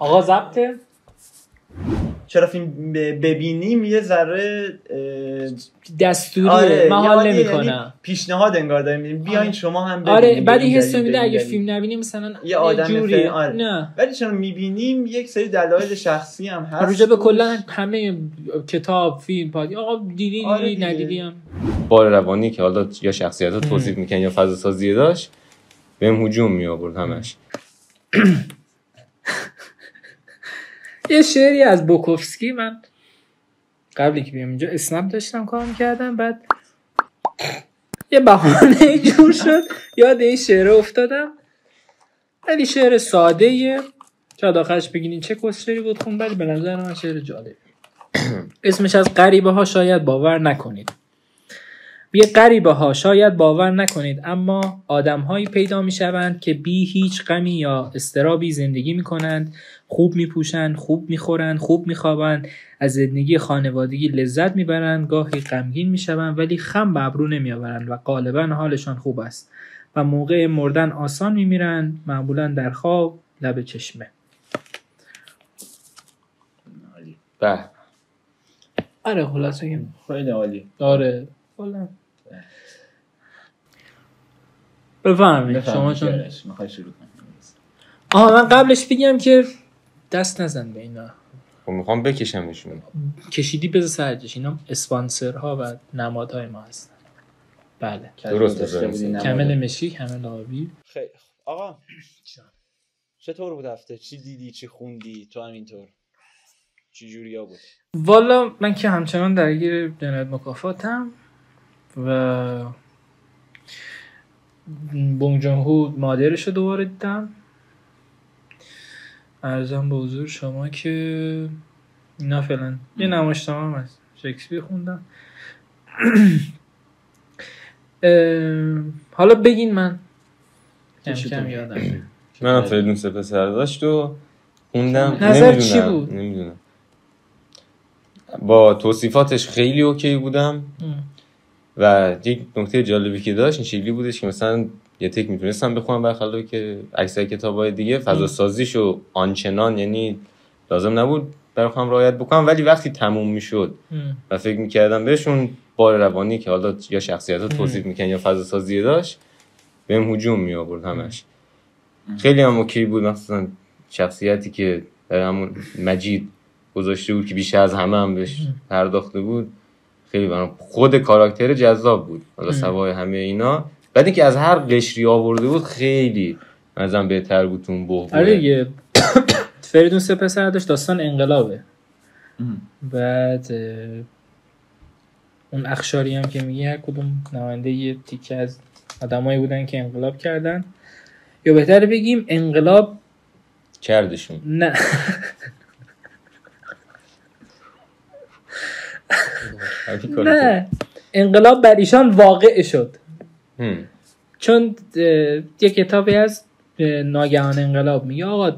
آقا ضبطه؟ چرا فیلم ببینیم یه ذره دستوریه، من حال نمی‌کنم. یعنی پیشنهاد انگار داریم میدیم بیاین شما هم ببینید. آره بعد این حسو میده اگه فیلم نبینیم مثلا یه آدم جوری آره. نه ولی چون میبینیم یک سری دلایل شخصی هم هست. راجع به کلا همه کتاب، فیلم، پادی آقا دیدی آره ندیدی هم بار روانی که حالا یا شخصیت‌ها توصیف میکنن یا فضا سازی داشت بهم هجوم می آورد همش. یه شعری از بوکوفسکی من قبلی که بیام اینجا اسنپ داشتم کار میکردم، بعد یه بهانه جور شد یاد این شعر افتادم. ولی شعر ساده یه شاید آخرش بگین چه کسشعری بود خون، ولی به نظر من شعر جالب. اسمش از غریبه ها شاید باور نکنید. یه غریبه ها شاید باور نکنید اما آدم هایی پیدا می شوند که بی هیچ غمی یا اضطرابی زندگی می کنند، خوب می پوشند، خوب می خورند، خوب می خوابند، از زندگی خانوادگی لذت می برند، گاهی غمگین می شوند ولی خم به ابرو نمی آورند و غالبا حالشان خوب است و موقع مردن آسان می میرند، معمولا در خواب لب چشمه. به آره خلاصه که خیلی عالی. آره کلا بفرمایید شما چون میخوای شروع کنی. من قبلش بگم که دست نزن به اینا. خب میخوام بکشمشون. کشیدی بذار سرجش، اینا اسپانسرها و نمادهای ما هستن. بله درست. کمل مشکی، کمل آبی. خیلی آقا چطور بود هفته؟ چی دیدی؟ چی خوندی؟ تو همینطور چی جوریا بود؟ والا من که همچنان درگیر جنایت مکافاتم و بونگ جون هو مادرشو دوباره دیدم. عرضم به حضور شما که اینا فعلا یه نمایشنامه هم از شکسپیر خوندم. حالا بگین من کم یادم. منم فریدون سپهر داشت و خوندم. نظر چی بود؟ نمیدونم. با توصیفاتش خیلی اوکی بودم و یک نکته جالبی که داشت این شکلی بودش که مثلا یه تک میتونستم بخونم برخلاف که اکثر کتابای دیگه فضا سازیشو آنچنان یعنی لازم نبود برام رعایت بکنم، ولی وقتی تموم میشد و فکر میکردم بهشون بار روانی که حالا یا شخصیت‌ها توصیف میکنن یا فضا سازی داشت بهم هجوم می آورد همش. خیلی هم اوکی بود، مثلا شخصیتی که همون مجید گذاشته بود که بیشتر از همه هم بهش پرداخته بود خیلی برام خود کاراکتر جذاب بود. حالا سوای همه اینا بعد اینکه از هر قشری آورده بود خیلی مثلا بهتر بود اون بحبوحه. آره دیگه فریدون سپهر داشت داستان انقلابه. بعد اون اخشاری هم که میگه هر کدوم نماینده یه تیکه از آدمایی بودن که انقلاب کردن، یا بهتره بگیم انقلاب کردشون. نه نه انقلاب بر ایشان واقع شد. چون یه کتابی از ناگهان انقلاب میگه آقا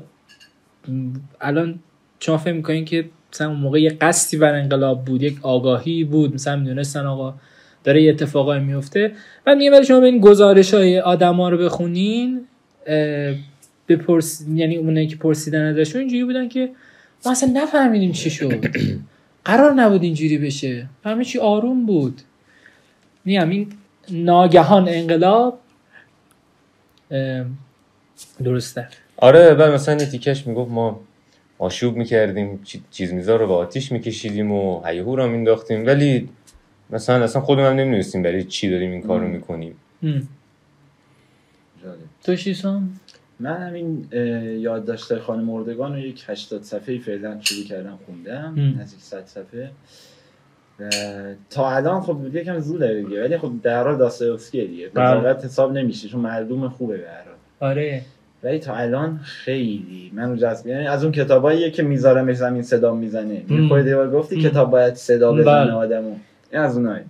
الان شما فهم میکنین که مثلا اون موقع یه قصدی بر انقلاب بود، یک آگاهی بود، مثلا میدونستن آقا داره یه اتفاقایی میفته. من میگم ولی شما به این گزارش‌های آدما رو بخونین یعنی اونایی که پرسیدن ازشون اینجوری بودن که ما اصلا نفهمیدیم چی شد، قرار نبود اینجوری بشه، همه چی آروم بود. میگم این ناگهان انقلاب درسته. آره بعد مثلا یه تیکش میگفت ما آشوب میکردیم، چیز میزا رو به آتیش میکشیدیم و هیهو رو مینداختیم، ولی مثلا اصلا خودمون هم نمیدونستیم برای چی داریم این کار رو میکنیم. تو چیزام؟ من همین یادداشت‌های خانه مردگان رو یک 80 صفحه‌ای فعلا شروع کردم خوندم، نزدیک 100 صفحه. تا الان خب یکم زوده دیگه، ولی خب در حال داستایوفسکی دیگه واقعا حساب نمیشه چون معلومه خوبه به هر حال. آره ولی تا الان خیلی منو جذب، یعنی از اون کتاباییه که میذارم زمین صدا میزنه. خودت یه بار گفتی کتاب باید صدا بزنه آدمو، این از اونایی.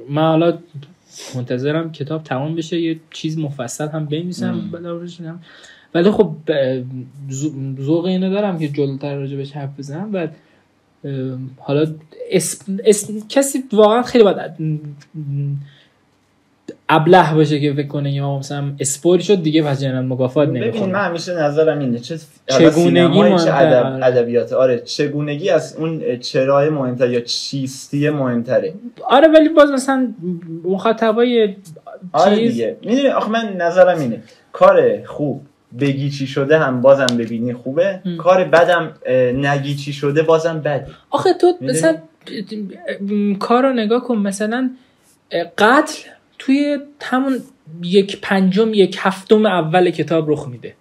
من حالا منتظرم کتاب تمام بشه یه چیز مفصل هم بنویسم بلاشم، ولی خب ذوق اینو دارم که جلوتر راجع بهش حرف بزنم. و حالا کسی واقعا خیلی باید ابله باشه که فکر کنه یا مثلا اسپوری شد دیگه پس جنایت مکافات ببین نمیخوره. من همیشه نظرم اینه چگونگی ادبیات چگونگی از اون چرای مهمتر یا چیستی مهمتره. آره ولی باز مثلا مخاطبای آره دیگه میدونی آخه من نظرم اینه کار خوب بگی چی شده هم بازم ببینی خوبه، کار بدم نگی چی شده بازم بده. آخه تو مثلا کارو نگاه کن، مثلا قتل توی همون 1/5 اول کتاب رخ میده،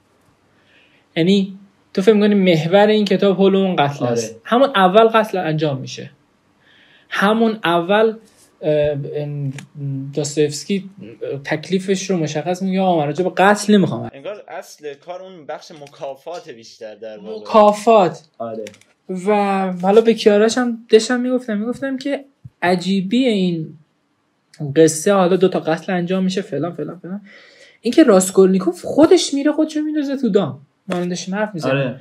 یعنی تو فکر می‌کنی محور این کتاب حول اون قتل است. آره. همون اول قتل انجام میشه، همون اول داستایوفسکی تکلیفش رو مشخص میگه آقا من راجع به قتل نمیخوام. انگار اصل کار اون بخش مکافات بیشتر در واقع. مکافات. آره. و حالا به کیاراش هم داشتم میگفتم که عجیبی این قصه، حالا 2 تا قتل انجام میشه فلان فلان فلان، این که راسکولنیکوف خودش میره خودشو میندازه تو دام، مانندش حرف میزنه. آره.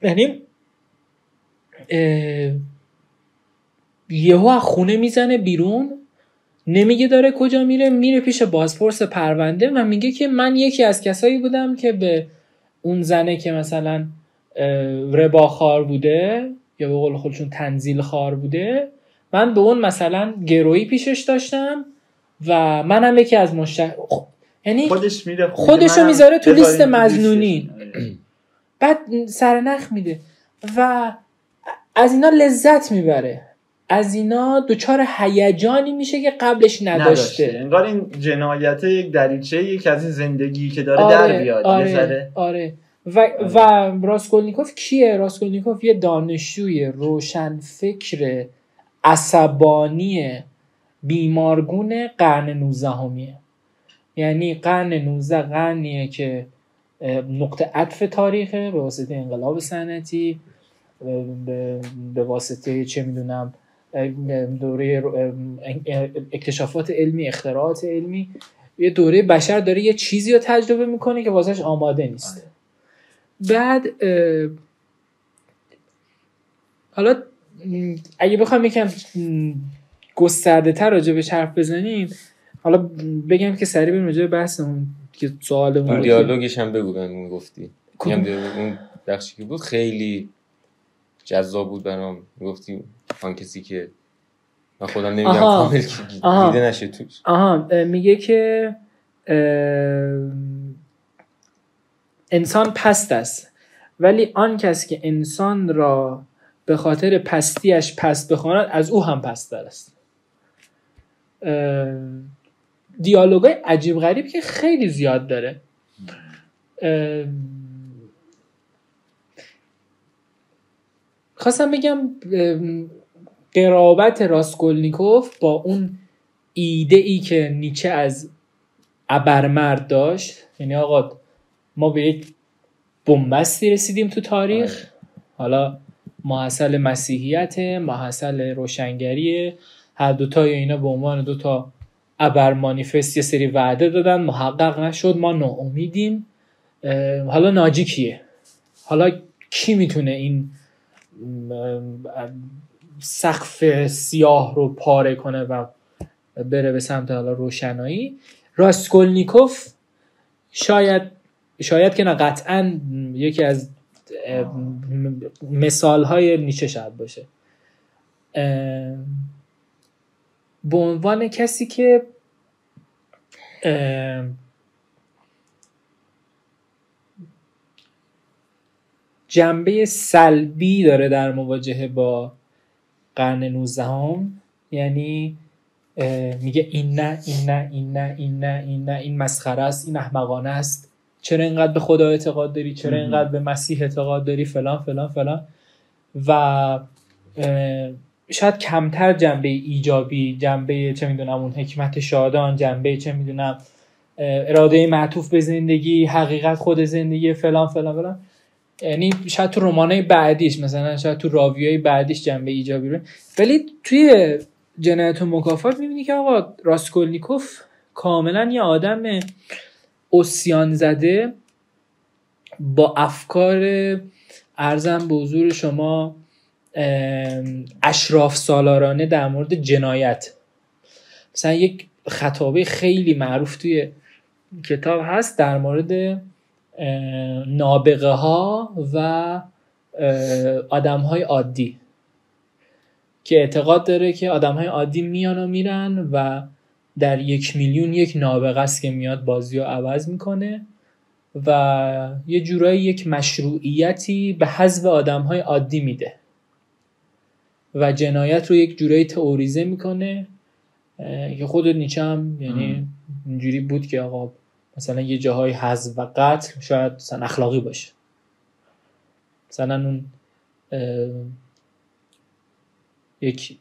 یعنی یهو از خونه میزنه بیرون، نمیگه داره کجا میره پیش بازپرس پرونده و میگه که من یکی از کسایی بودم که به اون زنه که مثلا رباخوار بوده یا به قول خودشون تنزیل خوار بوده، من به اون گرویی پیشش داشتم و منم یکی از یعنی خودش میره خودشو میذاره تو لیست مظنونین، بعد سرنخ میده و از اینا لذت میبره، از اینا دوچار هیجانی میشه که قبلش نداشته. انگار این جنایت یک دریچه‌ای که از این زندگی که داره در بیاد یه ذره. آره. و راسکولنیکوف کیه؟ راسکولنیکوف یه دانشجوی روشنفکر عصبانی بیمارگون قرن 19 یعنی قرن 19 قرنیه که نقطه عطف تاریخه به واسطه انقلاب صنعتی، به واسطه چه میدونم دوره اکتشافات علمی، اختراعات علمی، یه دوره بشر داره یه چیزی رو تجربه میکنه که واسهش آماده نیست. بعد حالا اگه بخوام یکم گسترده تر راجع بهش حرف بزنیم، حالا بگم که سریع بریم راجع به بحثمون که سوالمون دیالوگش هم بگو بهم گفتی. اون بخشی که بود خیلی جذاب بود برام. گفتی آن کسی که من خودم نمیگم کامل که دیده نشه توش. میگه که انسان پست است، ولی آن کس که انسان را به خاطر پستیش پست بخواند از او هم پست‌تر است. دیالوگای عجیب غریب که خیلی زیاد داره. خواستم بگم قرابت راسکولنیکوف با اون ایده ای که نیچه از ابرمرد داشت، یعنی آقا ما به یک بنبستی رسیدیم تو تاریخ، حالا ماحصل مسیحیت، ماحصل روشنگریه، هر دوتای اینا به عنوان 2 تا ابر مانیفست یه سری وعده دادن، محقق نشد، ما ناامیدیم، حالا ناجی کیه؟ حالا کی میتونه این سقف سیاه رو پاره کنه و بره به سمت حالا روشنایی؟ راسکولنیکوف شاید که نه قطعاً یکی از مثال‌های نیچه شاید باشه، به عنوان کسی که جنبه سلبی داره در مواجهه با قرن 19 یعنی میگه این نه این نه این نه این نه این نه، این مسخره است، این احمقانه است، چرا اینقدر به خدا اعتقاد داری، چرا اینقدر به مسیح اعتقاد داری، فلان فلان فلان. و شاید کمتر جنبه ایجابی، جنبه چه میدونم اون حکمت شادان، جنبه چه میدونم اراده معطوف به زندگی، حقیقت خود زندگی، فلان فلان فلان. یعنی شاید تو رمانای بعدیش، مثلا شاید تو راویای بعدیش جنبه ایجابی رو، ولی توی جنایت و مکافات میبینی که آقا راسکولنیکوف کاملا یه آدم عصیان زده با افکار ارزم به حضور شما اشراف سالارانه در مورد جنایت. مثلا یک خطابه خیلی معروف توی کتاب هست در مورد نابغه ها و آدم های عادی که اعتقاد داره که آدم های عادی میان و میرن و در 1 میلیون یک نابغه است که میاد بازی رو عوض میکنه و یه جورایی یک مشروعیتی به حذف آدم های عادی میده و جنایت رو یک جورایی تئوریزه میکنه که خود نیچه هم یعنی اینجوری بود که آقا مثلا یه جاهای حذف و قتل شاید مثلا اخلاقی باشه، مثلا اون یک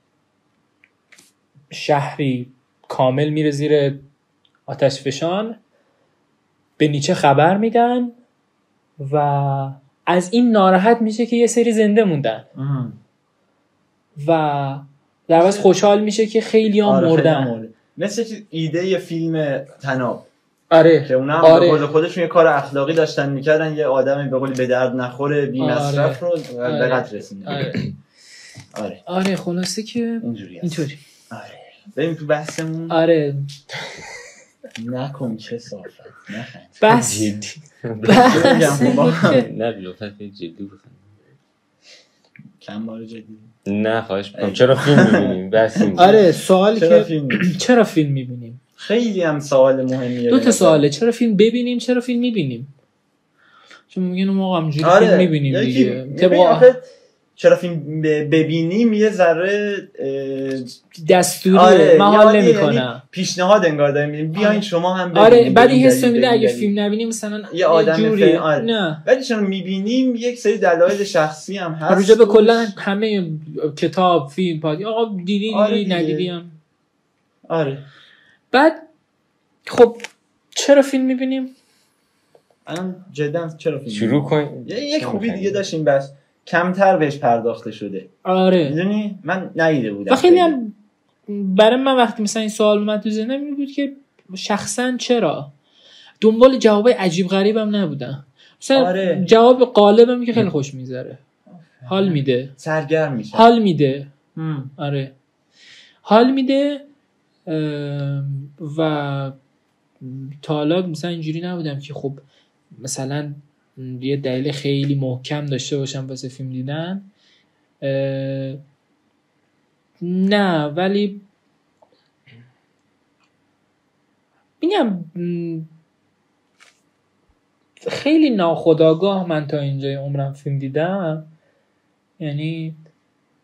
شهری کامل میره زیر آتش فشان، به نیچه خبر میدن و از این ناراحت میشه که یه سری زنده موندن و در واقع خوشحال میشه که خیلی هم مردن. مثل ایده یه فیلم طناب. آره که اونا به قول خودشون یه کار اخلاقی داشتن میکردن، یه آدمی به قول به درد نخوره بی مصرف رو به قتل رسوندن. آره خلاصه که اینطوری. آره بریم تو بحثمون. آره نکن چه صافت نخند. بحث نه لطفا جدی بخند. کم بار جدی نه خواهش میکنم. چرا فیلم میبینیم؟ بحث این. آره سوالی که چرا فیلم میبینیم خیلی هم سوال مهمیه. دو تا سواله، چرا فیلم ببینیم، چرا فیلم میبینیم. چون میگن ما همینجوری فیلم میبینیم دیگه. چرا فیلم ببینیم یه ذره دستوری من حال نمیکنم. یعنی پیشنهاد انگار داریم میگیم بیاین شما هم ببینید. آره بعد این حسو میده اگه فیلم نبینیم مثلا یه آدم جوری نه، ولی چون میبینیم یک سری دلایل شخصی هم هست. راجع به کلا همه کتاب فیلم پادی آقا دیدی ندیدی هم. آره بعد خب چرا فیلم میبینیم؟ الان جدا چرا فیلم شروع کنیم. یک خوبی دیگه داشتیم بس کمتر بهش پرداخته شده. آره میدونی من ندیده بودم. خیلی هم برای من وقتی مثلا این سوال اومد تو ذهنم این بود که شخصا چرا دنبال جواب عجیب غریبم نبودم. مثلا جواب قالبم که خیلی خوش میذاره، حال میده، سرگرم میشه، حال میده. آره حال میده و تا حالا مثلا اینجوری نبودم که خب مثلا یه دلیل خیلی محکم داشته باشم واسه فیلم دیدن. نه ولی میگم خیلی ناخودآگاه من تا اینجای عمرم فیلم دیدم. یعنی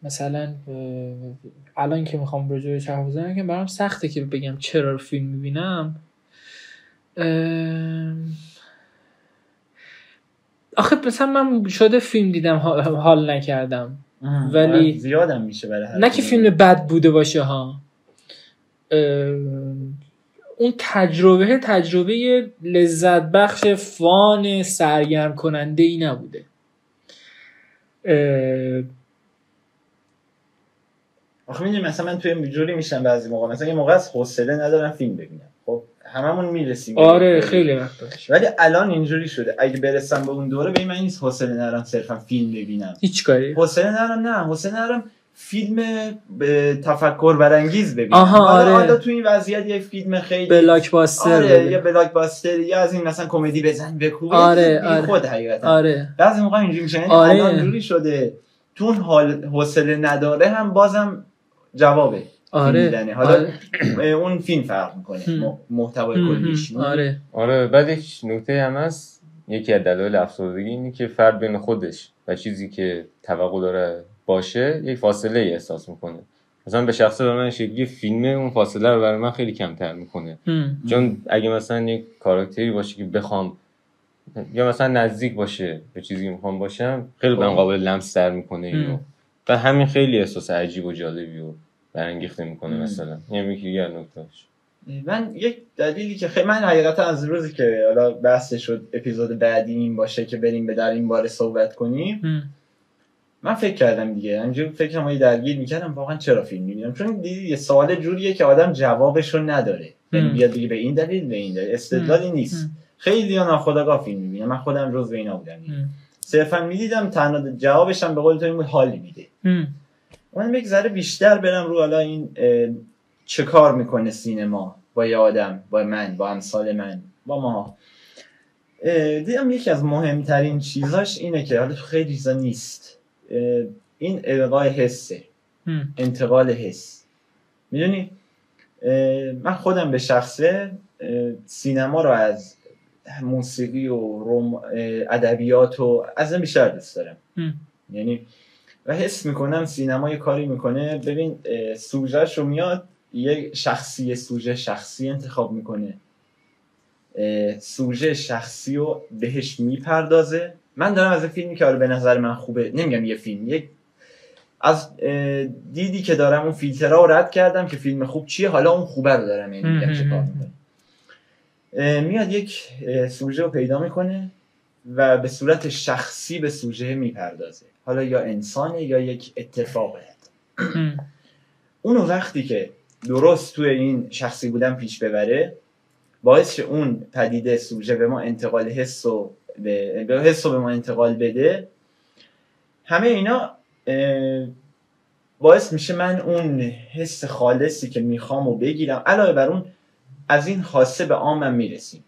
مثلا الان که میخوام راجع بهش حرف بزنم که برام سخته که بگم چرا فیلم میبینم. آخه مثلا من شده فیلم دیدم حال نکردم ولی زیادم میشه برای هر نه که فیلم بد بوده باشه ها، اون تجربه لذت بخش فان سرگرم کننده ای نبوده. آخه میدونی مثلا من توی جوری میشم بعضی موقع، مثلا یه موقع از حوصله ندارم فیلم ببینم. خب هممون میرسیم. آره خیلی وقتا. ولی الان اینجوری شده اگه برسم به اون دوره به من نیست حوصله ندارم صرفا فیلم ببینم. هیچ کاری. حوصله ندارم فیلم به تفکر برانگیز ببینم. آره. حالا تو این وضعیت یه فیلم خیلی بلاکباستر. آره یه بلاکباستر یا از این مثلا کمدی بزن بکوبه. آره. خود حقیقتا. آره. بعضی موقع اینجوری میشه. الان اینجوری شده تو اون حال حوصله نداره هم بازم جوابه. آره. حالا اون فیلم فرق میکنه محتوای کلیش. آره بعد یک نکته هم هست، یکی از دلایل افسردگی اینه که فرد بین خودش و چیزی که توقع داره باشه یک فاصله ای احساس میکنه. مثلا به شخصه به من شکلی فیلم اون فاصله رو برای من خیلی کمتر میکنه. چون اگه مثلا یک کاراکتری باشه که بخوام یا مثلا نزدیک باشه به چیزی که میخوام باشم خیلی بهم قابل لمس تر میکنه اینو و همین خیلی احساس عجیب و جالبی رو برانگیخته میکنه. مثلا یکی دیگه نکتهش من یک دلیلی که خیلی من حقیقتا از روزی که حالا بحث شد اپیزود بعدی این باشه که بریم به در این باره صحبت کنیم من فکر کردم دیگه همینجوری فکرم رو درگیر میکردم واقعا چرا فیلم میبینم. چون دیدی یه سوال جوریه که آدم جوابشو نداره، یعنی بیاد بگه به این دلیل به این دلیل، استدلالی نیست. خیلی ناخودآگاه فیلم میبینم. من خودم جزو اینا بودم. صرفا میدیدم تنها جوابش هم به قول تو این بود حال میده. من یک ذره بیشتر برم رو حالا این چه کار میکنه سینما با یه آدم، با من، با امثال من، با ما. دیدم یکی از مهمترین چیزاش اینه که حالا تو خیلی چیزا نیست، این القای حسه، انتقال حس. میدونی من خودم به شخصه سینما رو از موسیقی و ادبیات و از این بیشتر دوست دارم. یعنی و حس میکنم سینما یه کاری میکنه، ببین سوژه‌ش رو میاد یه سوژه شخصی انتخاب میکنه، سوژه شخصی رو بهش میپردازه. من دارم از فیلمی که به نظر من خوبه، نمیگم یه فیلم، از دیدی که دارم اون فیلترها رو رد کردم که فیلم خوب چیه، حالا اون خوبه رو دارم میگم چه کار میکنه. میاد یک سوژه رو پیدا میکنه و به صورت شخصی به سوژه میپردازه، حالا یا انسانه یا یک اتفاقه. اونو وقتی که درست توی این شخصی بودن پیش ببره، باعث اون پدیده سوژه به ما انتقال حس رو به ما انتقال بده، همه اینا باعث میشه من اون حس خالصی که میخوام رو بگیرم. علاوه بر اون از این خاصه به عامم میرسیم.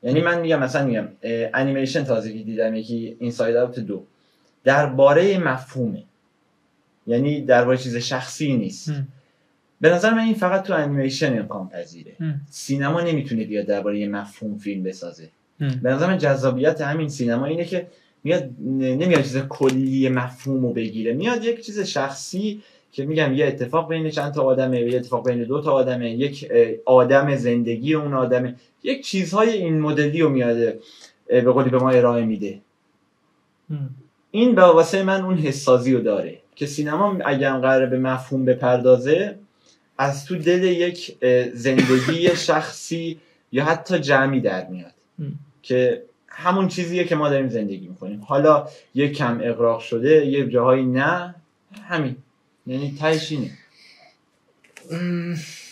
یعنی من میگم مثلا انیمیشن تازگی دیدم، یکی اینساید اوت 2 درباره مفهومه، یعنی درباره چیز شخصی نیست. به نظر من این فقط تو انیمیشن امکان پذیره. سینما نمیتونه بیاد درباره مفهوم فیلم بسازه. به نظر من جذابیت همین سینما اینه که نمیاد چیز کلی مفهومو بگیره، میاد یک چیز شخصی که میگم یه اتفاق بین چند تا آدمه، یه اتفاق بین 2 تا آدمه، یک آدم زندگی اون آدمه، یک چیزهای این مدلی رو میاد به قولی به ما ارائه میده. این به واسه من اون حسازی رو داره که سینما اگه هم قراره به مفهوم بپردازه، از تو دل یک زندگی شخصی یا حتی جمعی در میاد که همون چیزیه که ما داریم زندگی میکنیم. حالا یک کم اغراق شده، یک جاهایی نه، همین. یعنی تهش اینه.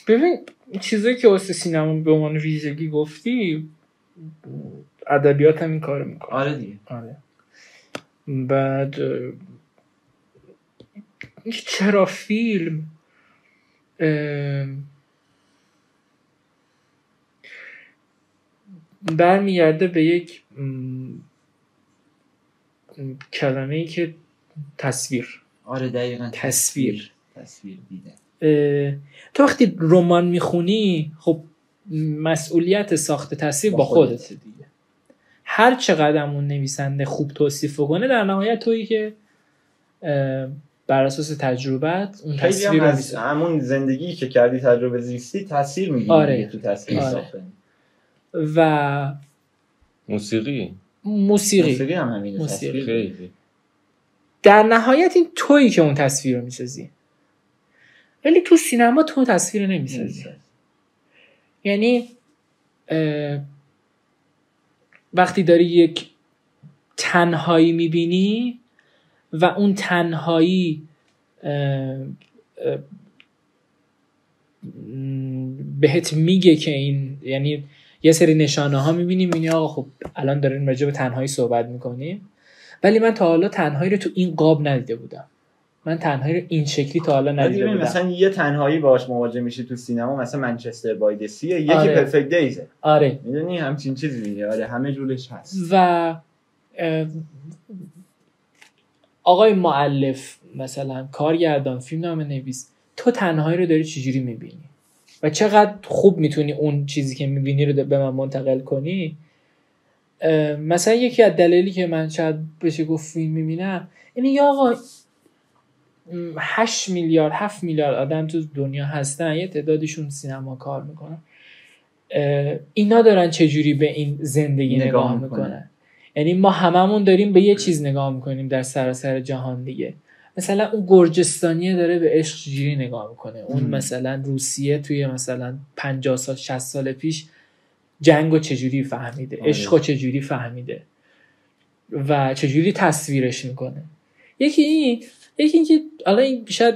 ببین چیزایی که واسه سینما به عنوان ویژگی گفتی، ادبیات هم این کارو میکنه. آره دیگه. آره. بعد چرا فیلم برمیگرده به یک کلمه‌ای که تصویر. آره دقیقاً تصویر دیده. تو وقتی رمان میخونی، خب مسئولیت ساخت تصویر با خودت دیگه. هر چقدر اون نویسنده خوب توصیف کنه، در نهایت تویی که بر اساس تجربت اون تصویر رو از همون زندگی که کردی، تجربه زیستی، تاثیر میگیری. آره. تو تصویر ساختن و موسیقی هم همینه. موسیقی. در نهایت این تویی که اون تصویر رو میسازی، ولی تو سینما تو تصویر رو نمیسازی. یعنی وقتی داری یک تنهایی میبینی و اون تنهایی بهت میگه که این، یعنی یه سری نشانه ها میبینی آقا خب الان داریم راجع به تنهایی صحبت میکنیم، ولی من تا حالا تنهایی رو تو این قاب ندیده بودم، من تنهایی رو این شکلی تا حالا ندیده بودم. مثلا یه تنهایی باهاش مواجه میشی تو سینما، مثلا منچستر بای د سی، یکی پرفکت دیزه. آره میدونی همچین چیزی دیگه. آره همه جورش هست. و آقای مؤلف، مثلا کارگردان، فیلمنامه نویس، تو تنهایی رو داری چجوری میبینی و چقدر خوب میتونی اون چیزی که میبینی رو به من منتقل کنی. مثلا یکی از دلایلی که من شاید بشه گفت فیلم میبینم اینه، یا آقا 8 میلیارد 7 میلیارد آدم تو دنیا هستن، یه تعدادشون سینما کار میکنن، اینا دارن چجوری به این زندگی نگاه میکنن. یعنی ما هممون داریم به یه چیز نگاه میکنیم در سراسر جهان دیگه. مثلا اون گرجستانیه داره به عشق چجوری نگاه میکنه، اون مثلا روسیه توی مثلا 50 سال 60 سال پیش جنگو چجوری فهمیده، عشقو چجوری فهمیده و چجوری تصویرش میکنه. یکی این که الان این شاید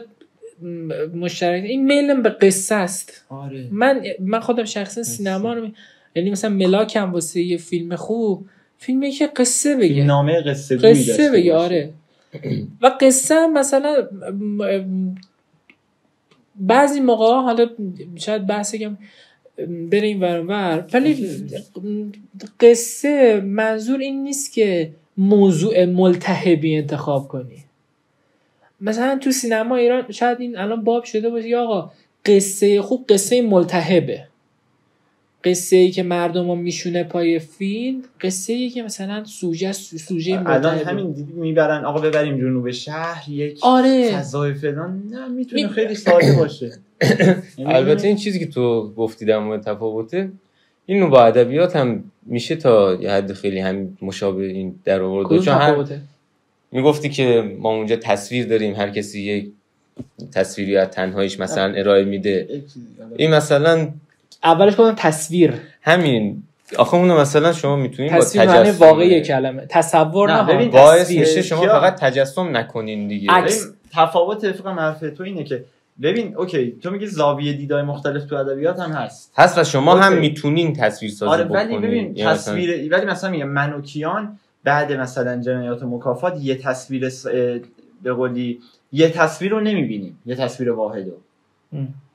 مشترک، این میلم به قصه است. آره. من خودم شخصا سینما رو یعنی مثلا ملاکم واسه یه فیلم خوب، فیلمی که قصه بگه، نامه قصه بگه. آره. و قصه مثلا بعضی موقع حالا شاید بحث کم بریم ور ولی قصه منظور این نیست که موضوع ملتهبی انتخاب کنی. مثلا تو سینما ایران شاید این الان باب شده باشه یا آقا قصه خوب قصه ملتهبه، قصه ای که مردم رو میشونه پای فیلم، قصه ای که مثلا سوژه ملتهبه. الان همین میبرن آقا ببریم جنوب شهر یک فضای فلان، نه میتونه خیلی ساده باشه. البته این چیزی که تو گفتی در مورد تفاوته اینو با ادبیات هم میشه تا یه حد خیلی هم مشابه این در آورده. چون میگفتی که ما اونجا تصویر داریم، هر کسی یک تصویری از تنهاییش مثلا ارائه میده. این مثلا اولش گفتم تصویر همین آخه اونو مثلا شما میتونید با تصویر معنی واقعی کلمه تصور نه ببین باعث میشه شما فقط تجسم نکنین دیگه. تفاوت فقط حرف تو اینه که ببین اوکی تو میگی زاویه دیدای مختلف تو ادبیات هم هست و شما هم میتونین تصویر سازی بکنین. ولی ببین تصویر ولی مثلا میگم من و کیان بعد مثلا جنایات و مکافات یه تصویر به قولی یه تصویر رو نمیبینیم، یه تصویر واحدو.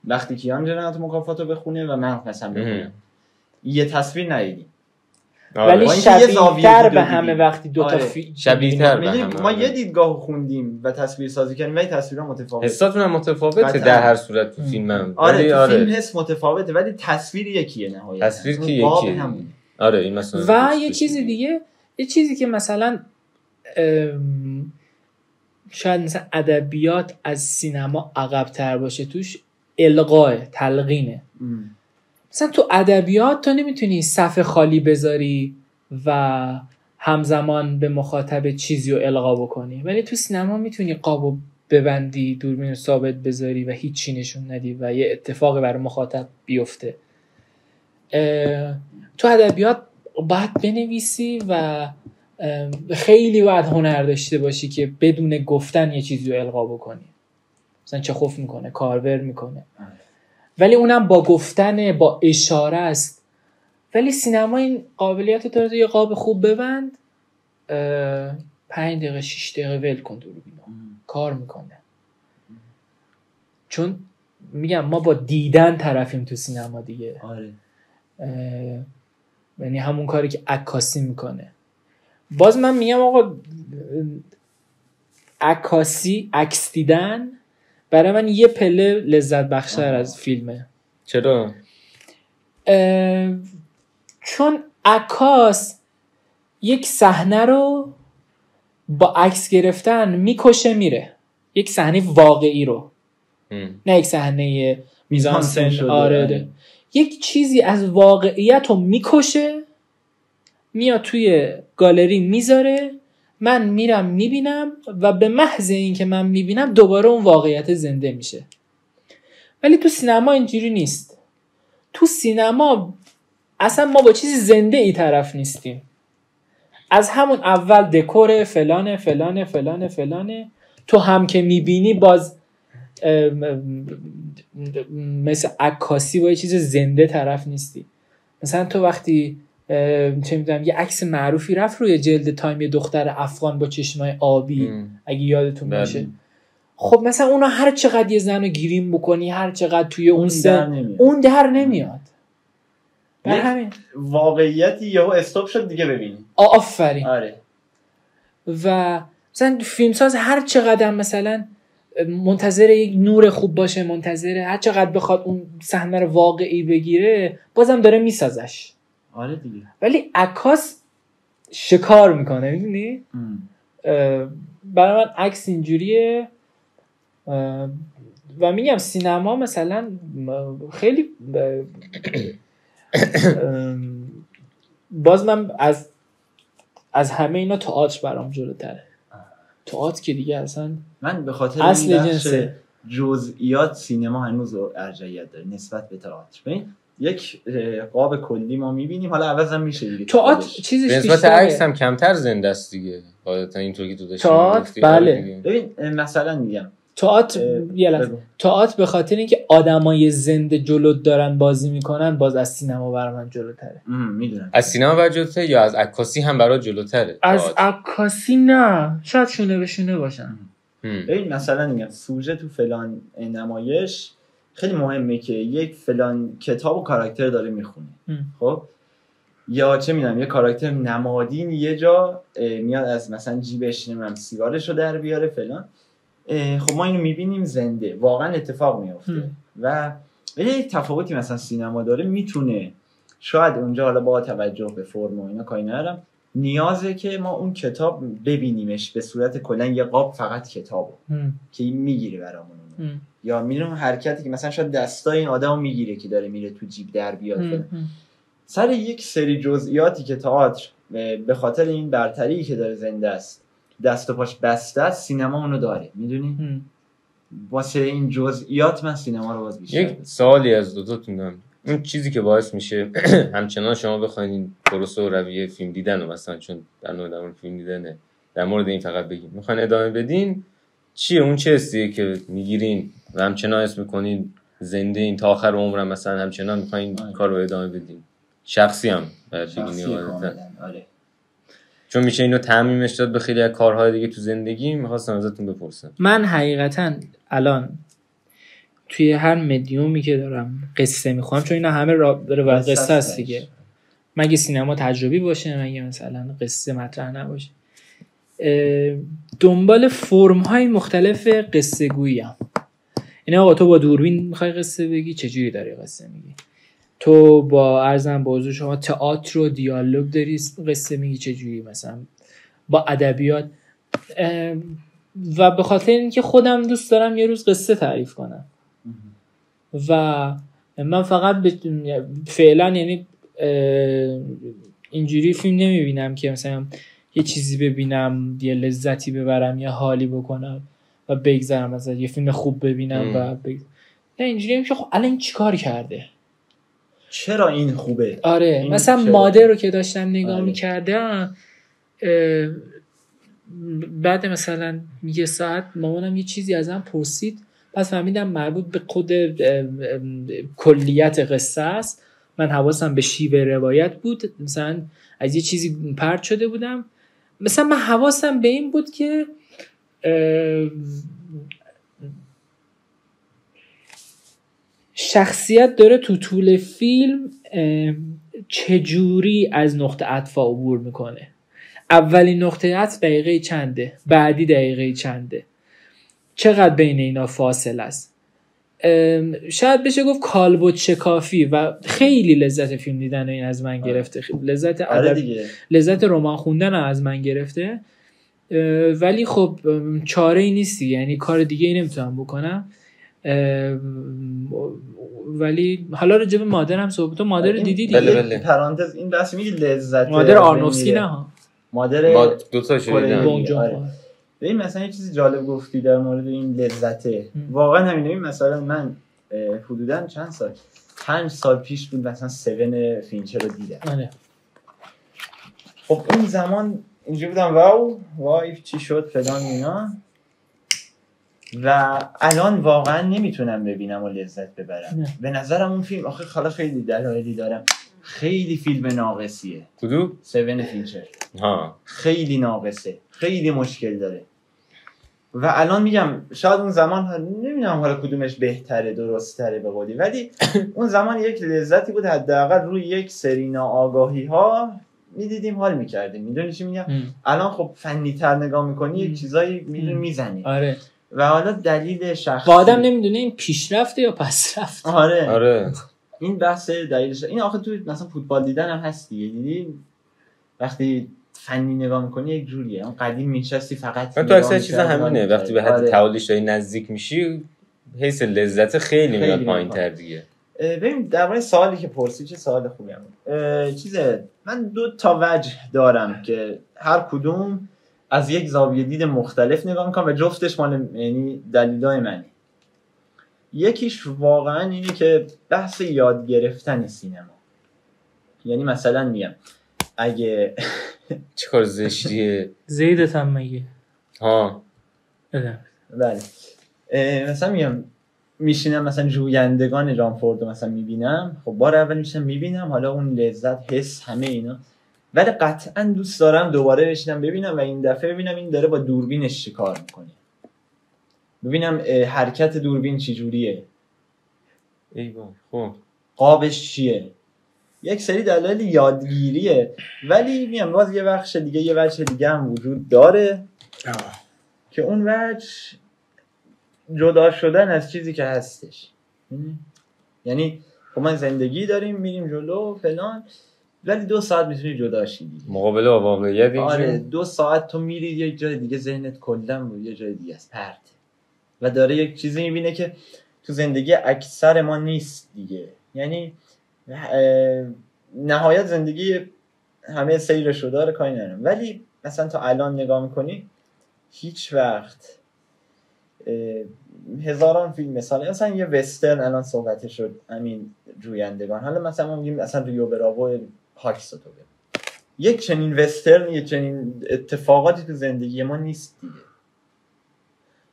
وقتی کیان جنایات و مکافات رو بخونه و من مثلا بخونم یه تصویر ندیدیم، ولی شبیه‌تر به همه وقتی دو تا شبیه‌تر به همه. ما یه دیدگاه خوندیم و تصویر سازی کردیم ولی تصویرها متفاوته. حساتون هم متفاوته در هر صورت تو فیلمم. آره تو فیلم حس متفاوته ولی تصویر یکیه نهایتا. تصویر که یکیه. آره این مثلا و یه چیز دیگه، یه چیزی که مثلا شاید مثلا ادبیات از سینما عقب‌تر باشه توش، القاء تلقینه. مثلا تو ادبیات تو نمیتونی صف خالی بذاری و همزمان به مخاطب چیزی رو القا بکنی، ولی تو سینما میتونی قابو ببندی، دوربین رو ثابت بذاری و هیچی نشون ندی و یه اتفاقی برای مخاطب بیفته. تو ادبیات باید بنویسی و خیلی باید هنر داشته باشی که بدون گفتن یه چیزی رو القا بکنی. مثلا چخوف میکنه، کارور میکنه، ولی اونم با گفتن، با اشاره است. ولی سینما این قابلیت داره، یه قاب خوب ببند 5 دقیقه 6 دقیقه ول کن دوربینو، کار میکنه. چون میگم ما با دیدن طرفیم تو سینما دیگه. آره. یعنی همون کاری که عکاسی میکنه. باز من میگم آقا عکاسی، عکس دیدن برای من یه پله لذت بخشتر از فیلمه. چرا؟ چون عکاس یک صحنه رو با عکس گرفتن میکشه میره، یک صحنه واقعی رو نه یک صحنه میزانسن. آره یک چیزی از واقعیت رو میکشه میاد توی گالری میذاره، من میرم میبینم و به محض این که من میبینم دوباره اون واقعیت زنده میشه. ولی تو سینما اینجوری نیست. تو سینما اصلا ما با چیزی زنده ای طرف نیستیم. از همون اول دکور فلانه فلانه فلانه فلانه، تو هم که میبینی باز مثل عکاسی با یه چیز زنده طرف نیستی. مثلا تو وقتی چه میدونم یه عکس معروفی رفت روی جلد تایم، یه دختر افغان با چشمای آبی اگه یادتون باشه، خب مثلا اونا هر چقدر یه زنو گیریم بکنی، هر چقدر توی اون سن اون در نمیاد. برای همین واقعیتی یهو استاپ شد دیگه ببینی. آفرین. آره. و مثلا فیلمساز هر چقدر مثلا منتظر یک نور خوب باشه، منتظر هر چقدر بخواد اون صحنه رو واقعی بگیره، بازم داره میسازش. آره دیگه. ولی عکاس شکار میکنه، میدونی؟ برای من عکس اینجوریه. و میگم سینما مثلا خیلی باز من از همه اینا تئاتر برام جلوتره. تئاتر که دیگه اصلا من به خاطر این بخش جزئیات سینما هنوز ارجحیت داره نسبت به تئاتر. ببین یک قاب کلی ما میبینیم، حالا عوض هم میشه دیگه. تئاتر چیزش بیشتره، نسبت عکس هم کمتر زنده است دیگه. غالبا اینطوری که تو داشتی تئاتر بله. ببین مثلا میگم تئاتر به خاطر اینکه آدمای زنده جلوت دارن بازی میکنن، باز از سینما برای من جلوتره. میدونم از سینما برای جلوتره یا از عکاسی هم برای جلوتره؟ از عکاسی نه، شاید شونه به شونه باشن. ببین مثلا میگم سوژه تو فلان نمایش خیلی مهمه که یک فلان کتاب و کاراکتر داره میخونه. خب یا چه میدونم یه کاراکتر نمادین یه جا میاد از مثلا جیبش نمیدونم سیگارشو در بیاره فلان، خب ما اینو میبینیم زنده واقعا اتفاق میفته. و یه تفاوتی مثلا سینما داره، میتونه شاید اونجا حالا با توجه به فرم و اینا کاری ندارم، نیازه که ما اون کتاب ببینیمش به صورت کلا یه قاب فقط کتابو که این میگیره برامون یا میرم حرکتی که مثلا شاید دستای این آدمو میگیره که داره میره تو جیب در بیاد سر یک سری جزئیاتی که تئاتر به خاطر این برتری که داره زنده است دست و پاش بسته است، سینما اونو داره، میدونی؟ واسه این جزئیات من سینما رو باز بیشتر. یک سوالی از دوتاتون دارم، اون چیزی که باعث میشه همچنان شما بخواید این پروسه و رویه فیلم دیدن و مثلا چون در مورد فیلم دیدنه در مورد این فقط بگیم میخواین ادامه بدین، چیه اون چه حسیه که میگیرین و همچنان اسم میکنین زنده این تا آخر عمرم مثلا همچنان میخواین کار رو ادامه بدین؟ شخصی هم آره. چون میشه اینو تعمیمش داد به خیلی از کارهای دیگه تو زندگی. میخواستم ازتون بپرسم. من حقیقتا الان توی هر مدیومی که دارم قصه میخوام، چون اینا همه روایت قصه است دیگه، مگه سینما تجربی باشه مگه مثلا قصه مطرح نباشه، دنبال فرم های مختلف قصه گویی ام. اینا آقا تو با دوربین میخوای قصه بگی چجوری داری قصه میگی، تو با ارزم به حضور شما تئاتر و دیالوگ داری قصه میگی چجوری، مثلا با ادبیات. و به خاطر اینکه خودم دوست دارم یه روز قصه تعریف کنم و من فقط فعلا یعنی اینجوری فیلم نمیبینم که مثلا یه چیزی ببینم یه لذتی ببرم یا حالی بکنم و بگذرم، مثلا یه فیلم خوب ببینم و نه اینجوری که خب الان این چیکار کرده، چرا این خوبه. آره مثلا مادر رو که داشتم نگاه میکردم، بعد مثلا یه ساعت مامانم یه چیزی ازم پرسید، پس فهمیدم مربوط به خود کلیت قصه است. من حواسم به شیوه روایت بود، مثلا از یه چیزی پرت شده بودم، مثلا من حواسم به این بود که شخصیت داره تو طول فیلم چجوری از نقطه عطف عبور میکنه، اولین نقطه عطف دقیقه چنده، بعدی دقیقه چنده، چقدر بین اینا فاصله است. شاید بشه گفت کالبد شکافی و خیلی لذت فیلم دیدن این از من گرفته، لذت لذت رمان خوندن از من گرفته، ولی خب چاره ای نیست، یعنی کار دیگه ای نمیتونم بکنم. ولی حالا راجع به مادرم صحبت، تو مادر دیدی دیگه؟ بله. پرانتز این بحث میگه لذت مادر آرنوفسکی نه ها، مادر ما دو تا شدیدم. ببین مثلا یه چیزی جالب گفتی در مورد این لذته، واقعا همینه. مثلا من حدوداً چند سال 5 سال پیش بود مثلا 7 فینچر رو دیدم. خب اون زمان اینجوری بودم وای چی شد فلان اینا، و الان واقعا نمیتونم ببینم و لذت ببرم. به نظرم اون فیلم آخه حالا خیلی دلایلی دارم، خیلی فیلم ناقصیه. کدوم؟ 7 فینچر ها خیلی ناقصه، خیلی مشکل داره. و الان میگم شاید اون زمان نمیدونم حالا کدومش بهتره درست‌تره به قولی، ولی اون زمان یک لذتی بود، حداقل روی یک سری ناآگاهی ها میدیدیم حال میکردیم. میدونی چی میگم؟ الان خب فنی تر نگاه میکنی یک چیزایی میزنی. آره. و حالا دلیل شخصی آدم نمیدونه این پیشرفته یا پسرفته. آره. این بحث دلیلش این آخه تو مثلا فوتبال دیدن هم هست دیگه، دیدی وقتی فنی نگاه میکنی یک جوریه، اون قدیم میشستی فقط تو اکثر چیزا همینه، وقتی به حد تعالیش داری نزدیک میشی حیث لذت خیلی میاد پایین‌تر دیگه. ببین در مورد سوالی که پرسی چه سوال خوبی هم من 2 تا وجه دارم که هر کدوم از یک زاویه دید مختلف نگاه میکنم و جفتش مال یعنی دلیلای منه. یکیش واقعا اینه که بحث یاد گرفتن سینما، یعنی مثلا میگم اگه چه کار زشتیه زیدت هم مگه ها بله مثلا میگم میشینم مثلا جویندگان جان فورد مثلا میبینم، خب بار اول میشینم میبینم، حالا اون لذت حس همه اینا، ولی قطعا دوست دارم دوباره بشینم ببینم و این دفعه ببینم این داره با دوربینش چی کار میکنه، ببینم حرکت دوربین چی جوریه، ایوه خب قابش چیه؟ یک سری دلایل یادگیریه، ولی میام باز یه بخش دیگه، یه وجه دیگه هم وجود داره که اون وجه جدا شدن از چیزی که هستش. یعنی خب ما زندگی داریم میریم جلو فلان، ولی 2 ساعت میتونی جداش شی. مقابله با واقعیت اینجا. آره 2 ساعت تو میری یه جای دیگه، ذهنت کلا بود یه جای دیگه است، پرت، و داره یک چیزی میبینه که تو زندگی اکثر ما نیست دیگه. یعنی نهایت زندگی همه سیرشو داره، کاری ندارم، ولی مثلا تا الان نگاه میکنی هیچ وقت هزاران فیلم مثلا یه وسترن الان صحبت شد همین جویندگان، حالا مثلا ما میگیم مثلا ریو براوو هاکستو، یک چنین وسترن، یک چنین اتفاقاتی تو زندگی ما نیست دیگه،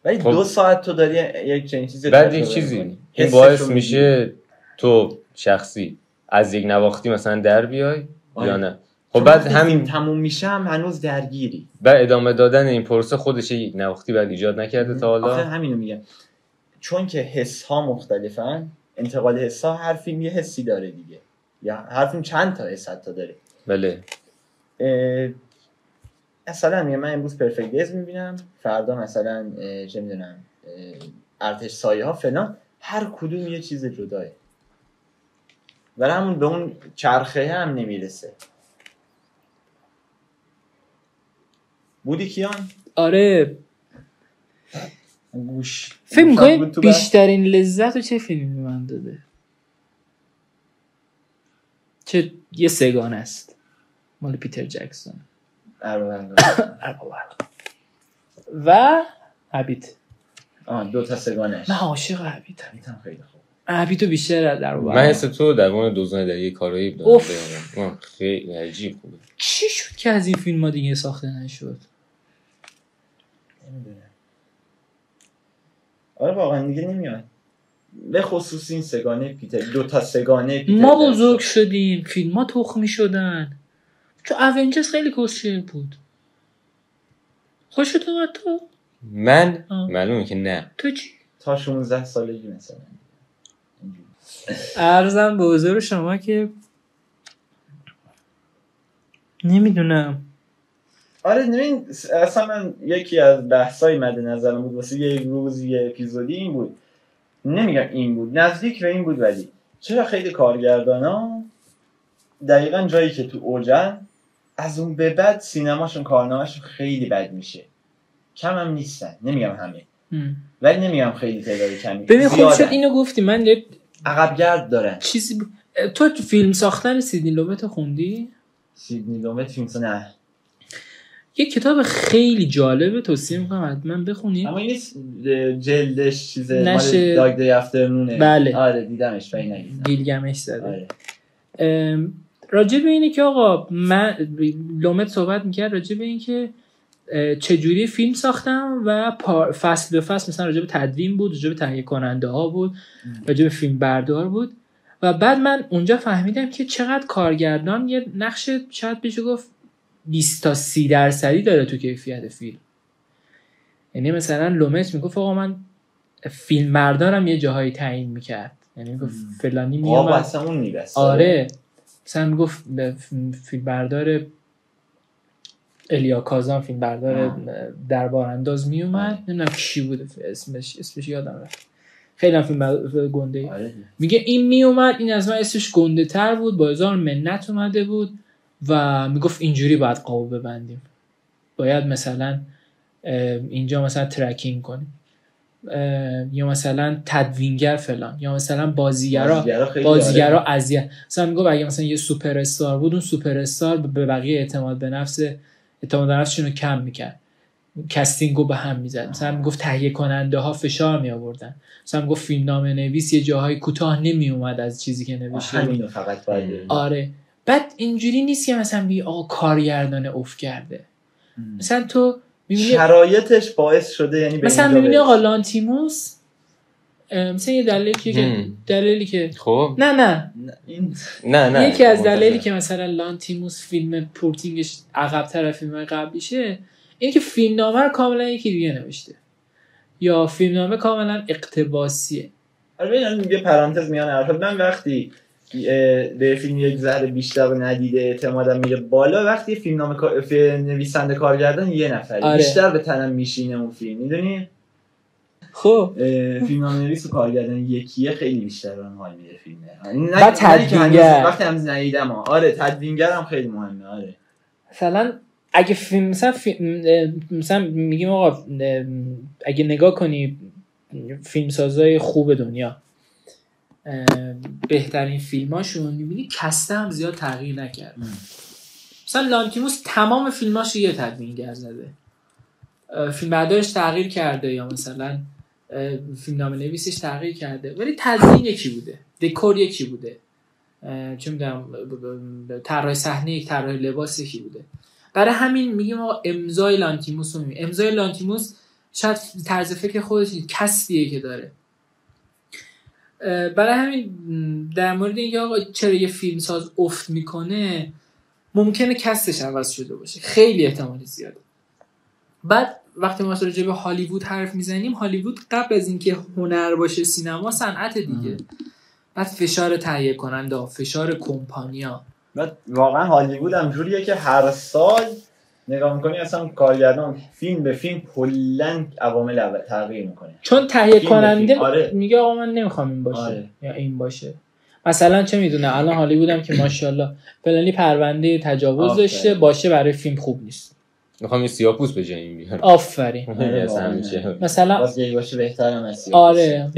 ولی 2 ساعت تو داری یک چنین چیزی بعد یک چیزی این باعث میشه تو شخصی از یک نواختی مثلا در بیای یا نه. خب بعد همین تموم میشه هم هنوز درگیری، بعد ادامه دادن این پروسه خودش یک نواختی بعد ایجاد نکرده تا حالا. آخه همینو میگم، چون که حس ها مختلفن، انتقال حس ها، هر فیلم یه حسی داره دیگه، یا هر فیلم چند تا حس حتی داره. بله مثلا من امروز پرفکت دیز میبینم، فردا مثلا چه میدونم ارتش سایه ها فلان، هر کدوم یه چیز جداه، ولی همون به اون چرخه هم نمیرسه. بودی کیان؟ آره گوش فکر می‌کنی بیشترین لذت رو چه فیلمی من داده؟ چه یه سگانه است مال پیتر جکسون و هابیت. 2 تا سگانش. من عاشق هابیتم. خیلی خوب. هابیتو بیشتر در اون. من حس تو در مورد دوزنه در یک کارایی دارم. خیلی عجیب خوبه. چی شد که از این فیلم ها دیگه ساخته نشد؟ نمیدونم. آره واقعا دیگه نمیاد. به خصوص این سگانه پیتر، 2 تا سگانه پیتر. ما بزرگ شدیم، فیلم ها تخمی شدن. چون اونجرز خیلی کسشیر بود. خوشت اومد تو؟ من معلومه که نه. تو چی؟ تا 16 سالگی مثلا. عرضم به حضور شما که نمیدونم. آره ببین اصلا من یکی از بحثای مد نظرم بود واسه یه روز یه اپیزودی این بود، نمیگم این بود، نزدیک به این بود، ولی چرا خیلی کارگردانا دقیقاً جایی که تو اوجن از اون به بعد سینماشون کارنامه‌شون خیلی بد میشه. کم هم نیستن، نمیگم همه ولی نمیگم خیلی تعداد کمی. ببین خوب شد اینو گفتی، من عقب گرد دارن چیزی تو فیلم ساختن سیدنی لومت خوندی؟ سیدنی لومت فیلم نه. یه کتاب خیلی جالبه، توصیه میکنم حتما بخونید. اما این جلدش چیزه مال داگ دی افترنونه. بله آره دیدمش، ولی ندیدم. گیلگمش زده. آره. راجع به اینه که آقا من لومت صحبت میکرد راجع به این که چجوری فیلم ساختم و فصل به فصل مثلا راجع به تدوین بود، راجع به تهیه کننده ها بود، راجع به فیلم بردار بود، و بعد من اونجا فهمیدم که چقدر کارگردان یه نقش شاید بشه گفت 20 تا 30% داره تو کیفیت فیلم. یعنی مثلا لومت میگفت آقا من فیلم بردارم یه جاهایی تعیین میکرد، یعنی میگفت فلانی میومد اصلا اون میرسه. آره مثلا میگفت فیلم بردار الیا کازان، فیلم بردار دربار انداز میومد، نمیدونم کی بود اسمش یادم رفت، خیلی هم فیلم گنده. میگه این میومد، این از من اسمش گنده تر بود، با هزار منت اومده بود و میگفت اینجوری باید قاب ببندیم، باید مثلا اینجا مثلا ترکینگ کنیم، یا مثلا تدوینگر فلان، یا مثلا بازیگرا اذیت. مثلا میگه اگه مثلا یه سوپر استار بود، اون سوپر استار به بقیه اعتماد به نفسشون رو کم میکرد، کاستینگو به هم میزد. مثلا میگفت تهیه کننده ها فشار می آوردن، مثلا میگفت فیلمنامه نویس یه جاهای کوتاه نمی اومد از چیزی که نوشته. همینو فقط باید. آره بعد اینجوری نیست که مثلا بگی آقا کارگردان اوف کرده. مثلا تو شرایطش باعث شده، یعنی مثلا میبینی آقا لانتیموس مثلا یه دلیلی که خب نه یکی از دلایلی که مثلا لانتیموس فیلم پورتینگش عقب‌تر از فیلم قبلیشه اینه که فیلمنامه رو کاملا یکی دیگه نوشته، یا فیلمنامه کاملا اقتباسیه. البته یه پرانتز میان حرفت، من وقتی به فیلم یک ذره بیشتر ندیده اعتمادم میره بالا وقتی نویسنده کارگردان یه نفره بیشتر به تنم میشینه اون فیلم، میدونی؟ خب فیلمنامه‌نویس و کارگردان یکیه خیلی بیشتر به حال میده فیلمه. بعد تدوینگر وقتی هم ندیدم آره تدوینگر هم خیلی مهمه. آره مثلا اگه فیلم مثلا میگیم آقا اگه نگاه کنی فیلمسازای خوب دنیا بهترین فیلماشون میبینی کسته هم زیاد تغییر نکرد. مثلا لانتیموس تمام فیلماش یه تدوینگر زده، فیلمبردارش تغییر کرده یا مثلا فیلمنامه نویسش تغییر کرده ولی تدوین یکی بوده، دکور یکی بوده، چه میدونم طراح صحنه یک، طراح لباس یکی بوده. برای همین میگیم آقا امضای لانتیموس رو میبینیم. امضای لانتیموس شاید طرز فکر خودش کسبیه که داره. برای همین در مورد اینکه آقا چرا یه فیلمساز افت میکنه ممکنه کستش عوض شده باشه، خیلی احتمال زیاده. بعد وقتی ما راجع به هالیوود حرف میزنیم، هالیوود قبل از اینکه هنر باشه سینما صنعت دیگه. بعد فشار تهیه کننده، فشار کمپانیا. بعد واقعا هالیوود هم جوریه که هر سال نگاه میکنی اصلا کارگردان فیلم به فیلم کلا عوامل تغییر میکنه، چون تهیه کننده آره. میگه آقا من نمیخوام این باشه آره. یا این باشه. مثلا چه میدونه الان هالیوود هم که ماشاءالله فلانی پرونده تجاوز داشته باشه برای فیلم خوب نیست، میخوام یه سیاه‌پوست به جای این بیارم. آفرین. مثلا واسه باشه بهتره مسیح. آره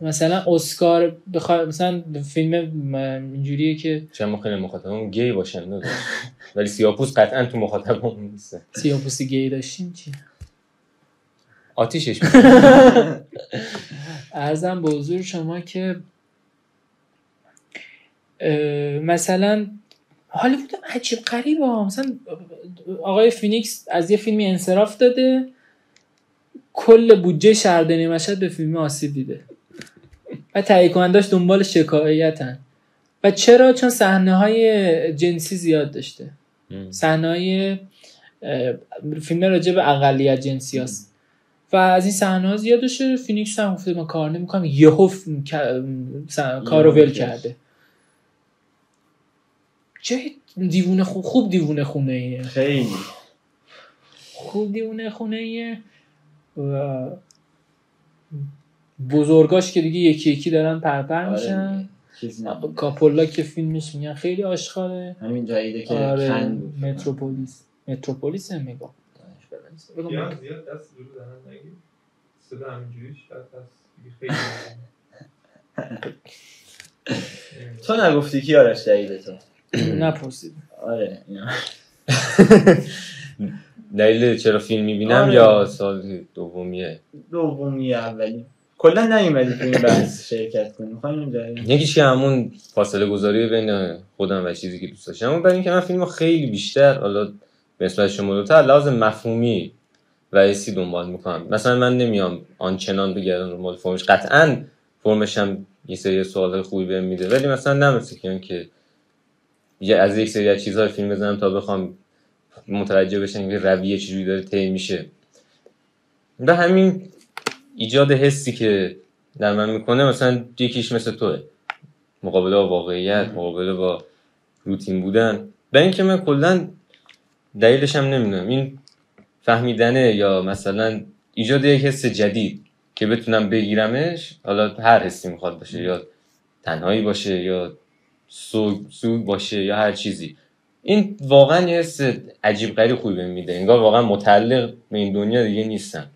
مثلا اسکار بخواد مثلا فیلم اینجوریه که چون خیلی مخاطبمون گی باشن نه ولی سیاه‌پوست قطعا تو مخاطبمون نیست. سیاه‌پوست گی داشتیم چی؟ آتیشش عرضم به حضور شما که مثلا هالیوود عجیب غریبه. مثلا آقای فینیکس از یه فیلمی انصراف داده، کل بودجه شهرداری مشهد به فیلم آسیب دیده و تهیه کننده‌اش دنبال شکایتن. و چرا؟ چون صحنه‌های جنسی زیاد داشته، صحنه‌های فیلم راجع به اقلیت جنسی هست و از این صحنه‌ها زیاد داشته. فینیکس هم گفته من کار نمی‌کنم، یهو کارو ول کرده. چه دیوونه خوب دیوونه خونه ایه، خیلی خوب دیوونه خونه ایه و بزرگاش که دیگه یکی یکی دارن پرپر میشن. کاپولا که فیلمش میگن خیلی آشغاله. همین جاییده که متروپولیس هم میگم زیاد دست جلو دارن نگیم صدا همینجوری شاید دست خیلی تو نگفتی کی آرش دلیل تو؟ نپرسید. آره دلیل چرا فیلم میبینم یا سال دومیه اولی کلا نمی‌مدی تو این بحث شرکت کنی؟ می‌خوام اونجا یکیش که همون فاصله گذاری بین خودم و چیزی که دوست داشتم، اون برای اینکه من فیلمو خیلی بیشتر حالا به نسبت شما دوتا لازم مفهومی و حسی دنبال میکنم. مثلا من نمیام آنچنان بگردم دنبال فرمش، قطعاً فرمش هم یه سری سوالای خوبی بهم میده ولی مثلا نمیشه که از یک سری از چیزهای فیلم بزنم تا بخوام متوجه بشم که رویه چجوری داره طی میشه. به همین ایجاد حسی که در من میکنه مثلا یکیش مثل توه، مقابله با واقعیت، مقابله با روتین بودن. به اینکه من کلا دلیلش هم نمیدونم، این فهمیدنه یا مثلا ایجاد یک حس جدید که بتونم بگیرمش، حالا هر حسی میخواد باشه، یا تنهایی باشه یا سوگ باشه یا هر چیزی، این واقعا یه حس عجیب غریب خوبی بهم میده. انگار واقعا متعلق به این دنیا دیگه نیستم.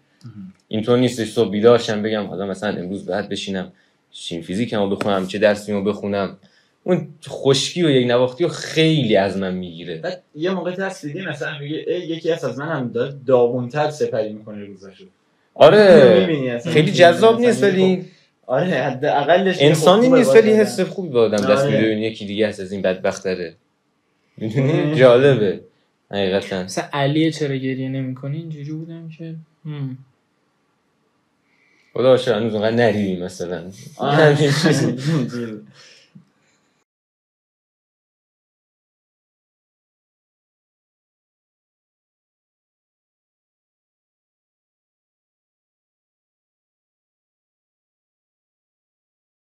اینطور نیستش صبح بیدار شم بگم حالا مثلا امروز باید بشینم شیم فیزیکمو بخونم، چه درسیمو بخونم. اون خشکی و یک نواختی رو خیلی از من میگیره. بعد یه موقع هست دیدی مثلا میگه یکی از من هم داغون‌تر سپری میکنه روزاشو. آره خیلی جذاب نیست ولی آره حداقلش انسانی نیست ولی حس خوبی به آدم دست میده ببینی یکی دیگه هست از این بدبخت‌تره. میدونی جالبه حقیقتا. مثلا علی چرا گریه نمی‌کنی اینجوری بودم که خدا شاید هنوز اونقدر نریدی مثلا.